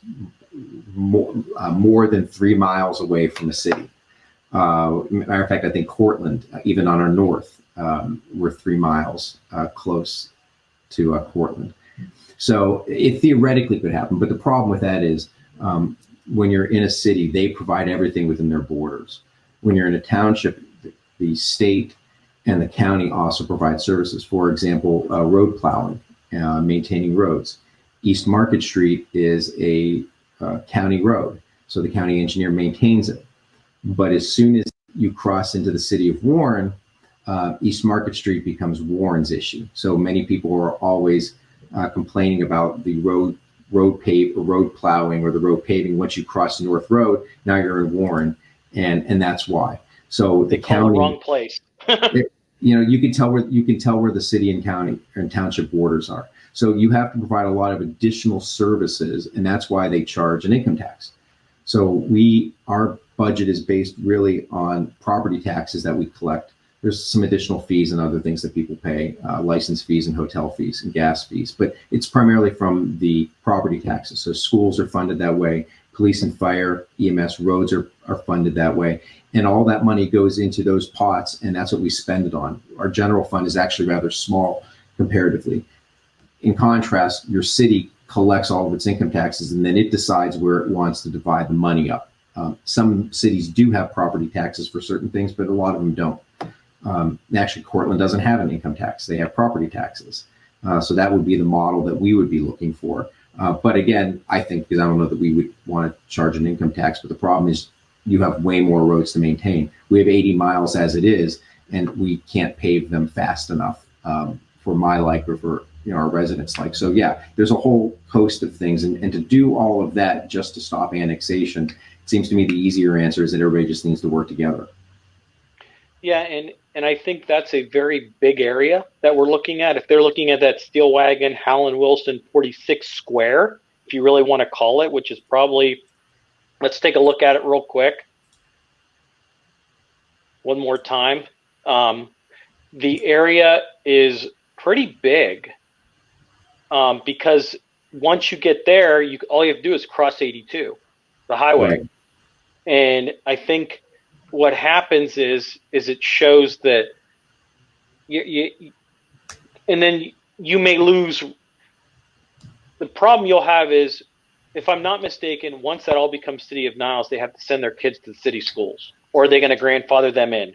more than 3 miles away from a city. Matter of fact, I think Cortland, even on our north, we're 3 miles close to Cortland. So it theoretically could happen, but the problem with that is when you're in a city, they provide everything within their borders. When you're in a township, the state and the county also provide services. For example, road plowing, maintaining roads. East Market Street is a county road, so the county engineer maintains it. But as soon as you cross into the city of Warren, East Market Street becomes Warren's issue. So many people are always complaining about the road plowing or the road paving. Once you cross the North Road, now you're in Warren, and that's why. So the county, the wrong place. You can tell where the city and county and township borders are. So you have to provide a lot of additional services, and that's why they charge an income tax. So our budget is based really on property taxes that we collect. There's some additional fees and other things that people pay, license fees and hotel fees and gas fees, but it's primarily from the property taxes. So schools are funded that way, police and fire, EMS, roads are funded that way. And all that money goes into those pots, and that's what we spend it on. Our general fund is actually rather small comparatively. In contrast, your city collects all of its income taxes, and then it decides where it wants to divide the money up. Some cities do have property taxes for certain things, but a lot of them don't. Actually, Cortland doesn't have an income tax. They have property taxes. So that would be the model that we would be looking for. But again, I think, because I don't know that we would want to charge an income tax, but the problem is you have way more roads to maintain. We have 80 miles as it is, and we can't pave them fast enough for my like or for our residents like. So yeah, there's a whole host of things. And to do all of that just to stop annexation, it seems to me the easier answer is that everybody just needs to work together. Yeah, and and I think that's a very big area that we're looking at. If they're looking at that Steelwagon, Howland Wilson 46 square, if you really want to call it, which is probably, let's take a look at it real quick. One more time. The area is pretty big because once you get there, all you have to do is cross 82, the highway. Right. And I think what happens is it shows that and then you may lose. The problem you'll have is, if I'm not mistaken, once that all becomes City of Niles, they have to send their kids to the city schools, or are they going to grandfather them in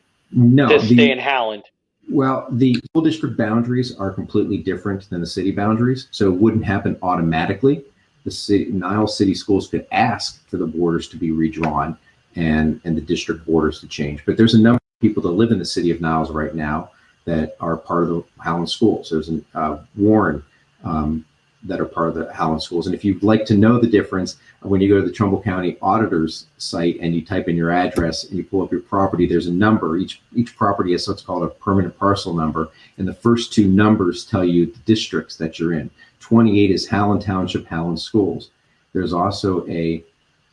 to stay in Howland? Well, the school district boundaries are completely different than the city boundaries, so it wouldn't happen automatically. The Niles City Schools could ask for the borders to be redrawn and the district borders to change. But there's a number of people that live in the City of Niles right now that are part of the Howland Schools. There's Warren that are part of the Howland Schools. And if you'd like to know the difference, when you go to the Trumbull County Auditor's site and you type in your address and you pull up your property, there's a number. Each property has what's called a permanent parcel number. And the first two numbers tell you the districts that you're in. 28 is Howland Township, Howland Schools. There's also a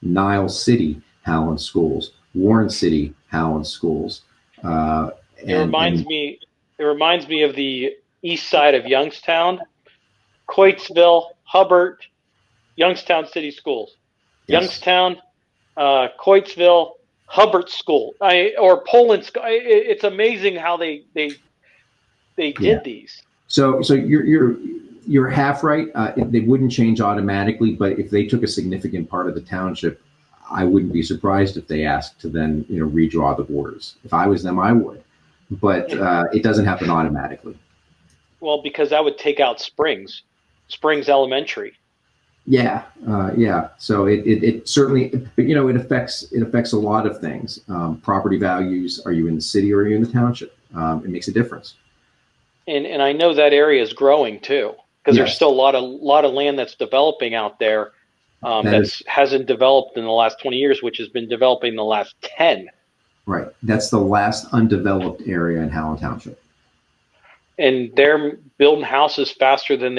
Niles City, Howland Schools, Warren City, Howland Schools. It reminds me of the east side of Youngstown, Coatesville, Hubbard, Youngstown City Schools. Yes. Youngstown, Coatesville, Hubbard School, or Poland. It's amazing how they did these. So you're half right. They wouldn't change automatically, but if they took a significant part of the township, I wouldn't be surprised if they asked to then redraw the borders. If I was them, I would, but it doesn't happen automatically. Well, because that would take out Springs Elementary. Yeah. So it certainly, it affects a lot of things. Property values. Are you in the city or are you in the township? It makes a difference. And I know that area is growing too, because there's still a lot of land that's developing out there. Hasn't developed in the last 20 years, which has been developing in the last 10. Right. That's the last undeveloped area in Howland Township. And they're building houses faster than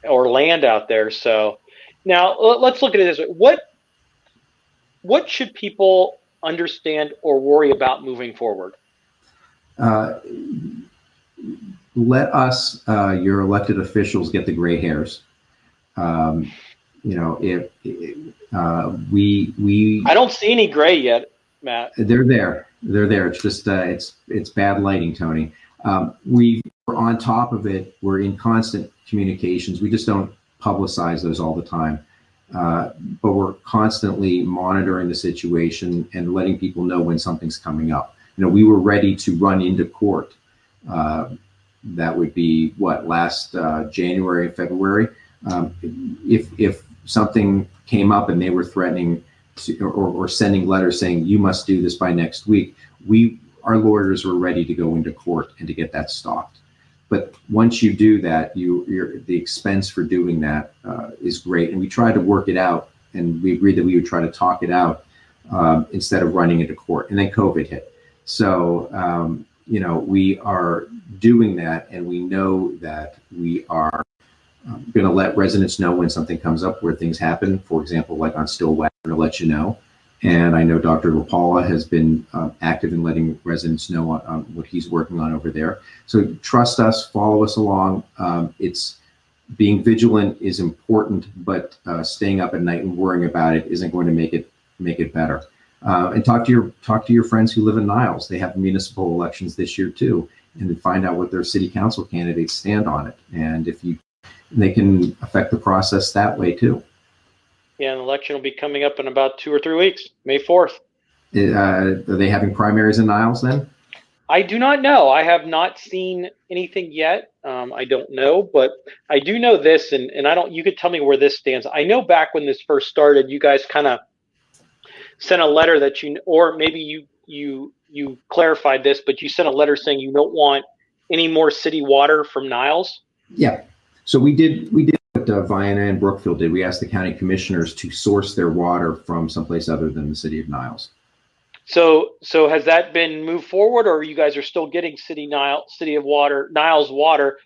or land out there. So now let's look at it this way. What should people understand or worry about moving forward? Let us, your elected officials, get the gray hairs. If we I don't see any gray yet, Matt. They're there. It's just it's bad lighting, Tony. We're on top of it. We're in constant communications. We just don't publicize those all the time, but we're constantly monitoring the situation and letting people know when something's coming up. We were ready to run into court. That would be last January, February. If something came up and they were threatening or sending letters saying you must do this by next week, our lawyers were ready to go into court and to get that stopped. But once you do that, the expense for doing that is great. And we tried to work it out, and we agreed that we would try to talk it out instead of running into court. And then COVID hit. So, we are doing that, and we know that we are going to let residents know when something comes up where things happen. For example, like on Stillwagon, to let you know. And I know Dr. LaPaula has been active in letting residents know on what he's working on over there. So trust us, follow us along. It's being vigilant is important, but staying up at night and worrying about it isn't going to make it better. And talk to your friends who live in Niles. They have municipal elections this year too, and then find out what their city council candidates stand on it. And they can affect the process that way too. Yeah, an election will be coming up in about 2 or 3 weeks, May 4th. Are they having primaries in Niles then? I do not know. I have not seen anything yet. I don't know, but I do know this, and you could tell me where this stands. I know back when this first started, you guys kind of sent a letter that or maybe you clarified this, but you sent a letter saying you don't want any more city water from Niles. Yeah. So we did what Vienna and Brookfield did. We asked the county commissioners to source their water from someplace other than the City of Niles. So has that been moved forward, or you guys are still getting City of Niles water,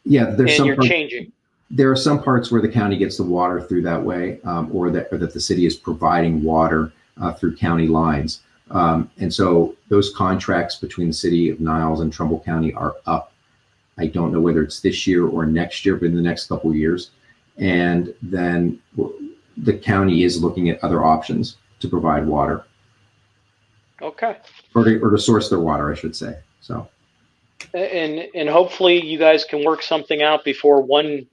Yeah, and you're changing? there are some parts where the county gets the water through that way, or that the city is providing water through county lines. And so those contracts between the City of Niles and Trumbull County are up. I don't know whether it's this year or next year, but in the next couple of years. And then the county is looking at other options to provide water. Okay. Or to source their water, I should say. So. And hopefully you guys can work something out before one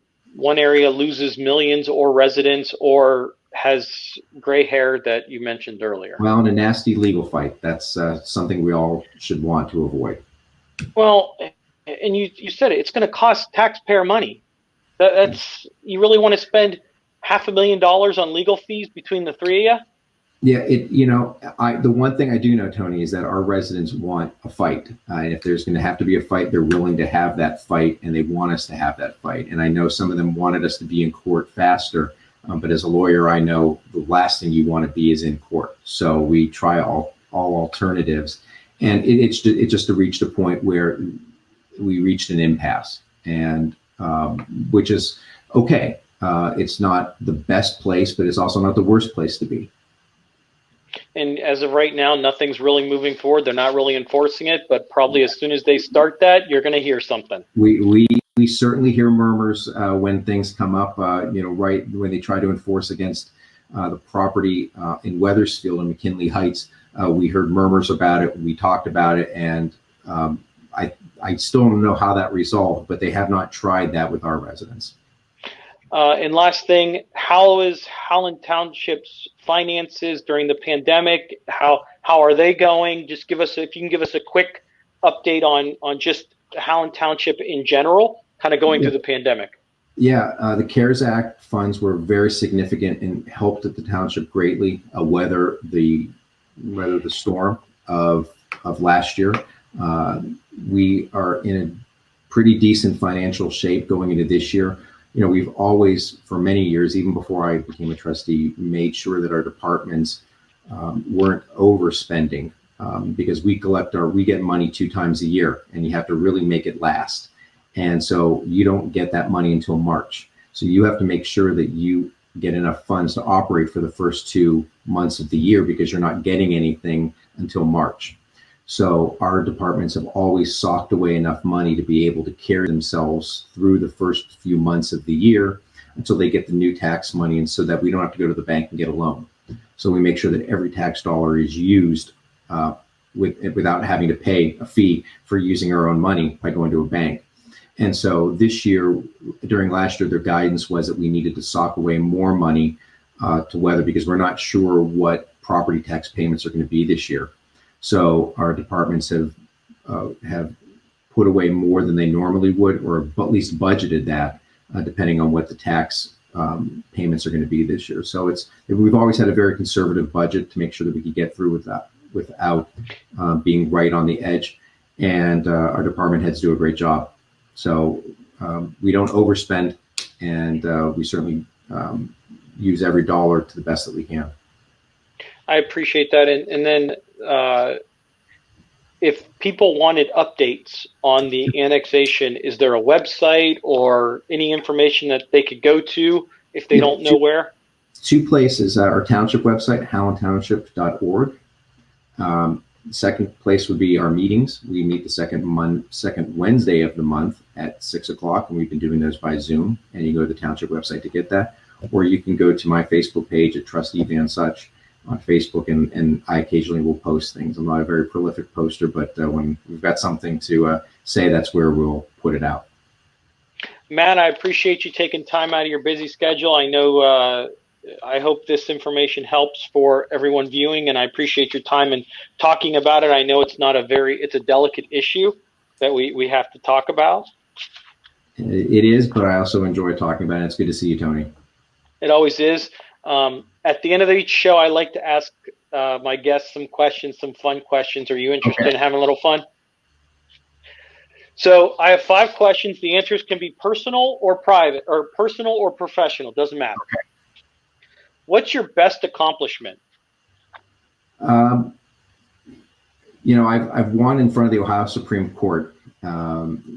area loses millions or residents or has gray hair that you mentioned earlier. Well, in a nasty legal fight, that's something we all should want to avoid. Well, and you said it, it's going to cost taxpayer money. That's you really want to spend $500,000 on legal fees between the three of you? Yeah, the one thing I do know, Tony, is that our residents want a fight. And if there's going to have to be a fight, they're willing to have that fight, and they want us to have that fight. And I know some of them wanted us to be in court faster, but as a lawyer, I know the last thing you want to be is in court. So we try all alternatives, and it's just to reach the point where we reached an impasse, and which is okay. It's not the best place, but it's also not the worst place to be. And as of right now, nothing's really moving forward. They're not really enforcing it, but probably as soon as they start that, you're going to hear something. We certainly hear murmurs when things come up. Right when they try to enforce against the property in Weathersfield and McKinley Heights, we heard murmurs about it. We talked about it, and I still don't know how that resolved, but they have not tried that with our residents. And last thing, how is Howland Township's finances during the pandemic? How are they going? Just if you can give us a quick update on just Howland Township in general, kind of going through the pandemic. Yeah, the CARES Act funds were very significant and helped the township greatly weather the storm of last year. We are in a pretty decent financial shape going into this year. We've always, for many years, even before I became a trustee, made sure that our departments weren't overspending because we get money 2 times a year, and you have to really make it last. And so you don't get that money until March. So you have to make sure that you get enough funds to operate for the first 2 months of the year because you're not getting anything until March. So our departments have always socked away enough money to be able to carry themselves through the first few months of the year until they get the new tax money, and so that we don't have to go to the bank and get a loan. So we make sure that every tax dollar is used without having to pay a fee for using our own money by going to a bank. And so this year, during last year, their guidance was that we needed to sock away more money to weather because we're not sure what property tax payments are going to be this year. So our departments have put away more than they normally would, or at least budgeted that, depending on what the tax payments are going to be this year. So we've always had a very conservative budget to make sure that we could get through with that without being right on the edge. And our department heads do a great job. So we don't overspend, and we certainly use every dollar to the best that we can. I appreciate that. And then if people wanted updates on the annexation, is there a website or any information that they could go to if they don't know where? 2 places, our township website, howlandtownship.org. Second place would be our meetings. We meet the second Wednesday of the month at 6 o'clock, and we've been doing those by Zoom, and you go to the township website to get that. Or you can go to my Facebook page at Trustee Vansuch on Facebook, and I occasionally will post things. I'm not a very prolific poster, but when we've got something to say, that's where we'll put it out. Matt, I appreciate you taking time out of your busy schedule. I know I hope this information helps for everyone viewing, and I appreciate your time and talking about it. I know it's a delicate issue that we have to talk about. It is, but I also enjoy talking about it. It's good to see you, Tony. It always is. At the end of each show, I like to ask my guests some questions, some fun questions. Are you interested in having a little fun? So I have 5 questions. The answers can be personal or private, or personal or professional. Doesn't matter. Okay. What's your best accomplishment? I've won in front of the Ohio Supreme Court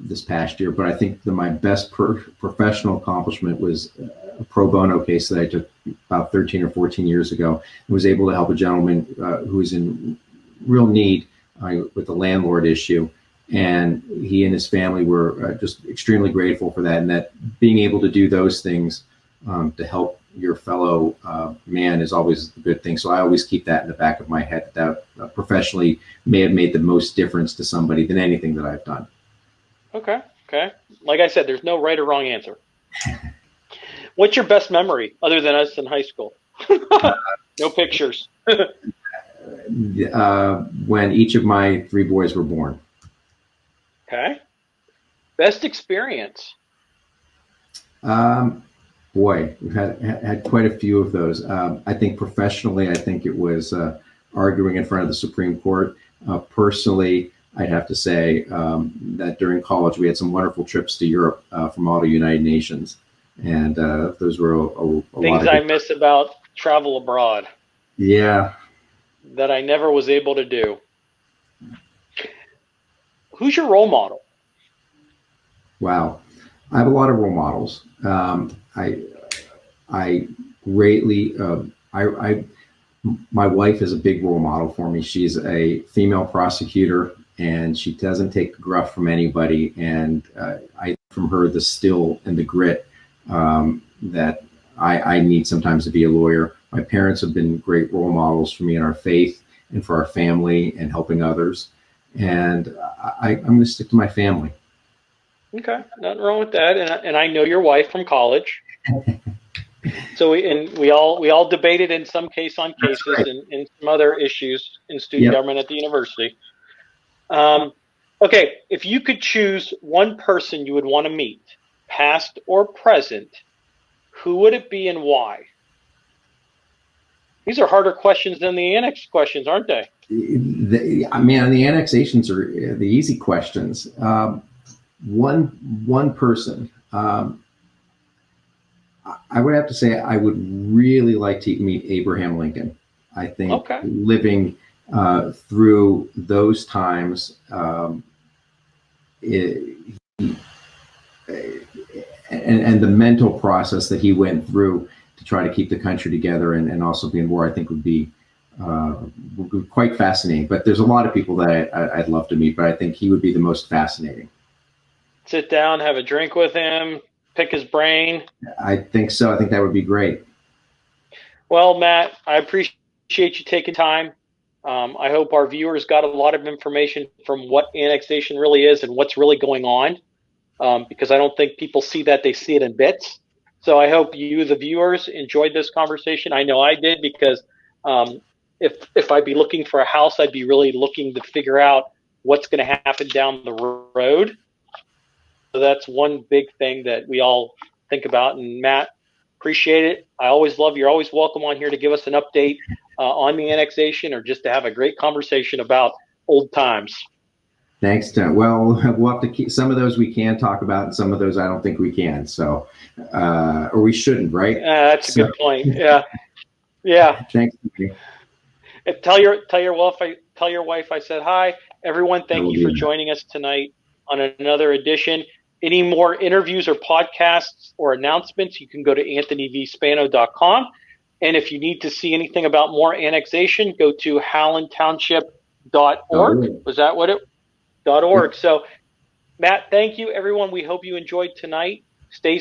this past year, but I think my best professional accomplishment was a pro bono case that I took about 13 or 14 years ago, and was able to help a gentleman who was in real need with the landlord issue. And he and his family were just extremely grateful for that, and that being able to do those things to help your fellow man is always a good thing. So I always keep that in the back of my head, that professionally may have made the most difference to somebody than anything that I've done. Okay. Like I said, there's no right or wrong answer. What's your best memory other than us in high school? No pictures. When each of my 3 boys were born. Okay. Best experience? Boy, we've had quite a few of those. I think professionally, I think it was arguing in front of the Supreme Court. Personally, I'd have to say that during college, we had some wonderful trips to Europe from all the United Nations. And those were a lot of things I miss about travel abroad. Yeah. That I never was able to do. Who's your role model? Wow. I have a lot of role models. I greatly, my wife is a big role model for me. She's a female prosecutor, and she doesn't take gruff from anybody. And I from her the still and the grit that I need sometimes to be a lawyer. My parents have been great role models for me in our faith and for our family and helping others. And I'm going to stick to my family. Okay, nothing wrong with that. And I know your wife from college. So we all debated in some case on cases right. and some other issues in student government at the university. Okay, if you could choose one person you would want to meet, past or present, who would it be and why? These are harder questions than the annex questions, aren't they? The annexations are the easy questions. One person. I would have to say I would really like to meet Abraham Lincoln. I think living through those times, and the mental process that he went through to try to keep the country together and also be in war, I think would be quite fascinating. But there's a lot of people that I'd love to meet, but I think he would be the most fascinating. Sit down, have a drink with him, pick his brain. I think so. I think that would be great. Well, Matt, I appreciate you taking time. I hope our viewers got a lot of information from what annexation really is and what's really going on, because I don't think people see that. They see it in bits. So I hope you, the viewers, enjoyed this conversation. I know I did, because if I'd be looking for a house, I'd be really looking to figure out what's going to happen down the road. So that's one big thing that we all think about. And Matt, appreciate it. You're always welcome on here to give us an update on the annexation, or just to have a great conversation about old times. Thanks, Tim. Well, we'll have to keep some of those we can talk about, and some of those I don't think we can. So, or we shouldn't, right? That's a good point. Yeah. Yeah. Thanks. Tell your wife I said hi. Everyone, thank you for joining us tonight on another edition. Any more interviews or podcasts or announcements, you can go to anthonyvspano.com. And if you need to see anything about more annexation, go to howlandtownship.org. Was that what it? .org. So, Matt, thank you, everyone. We hope you enjoyed tonight. Stay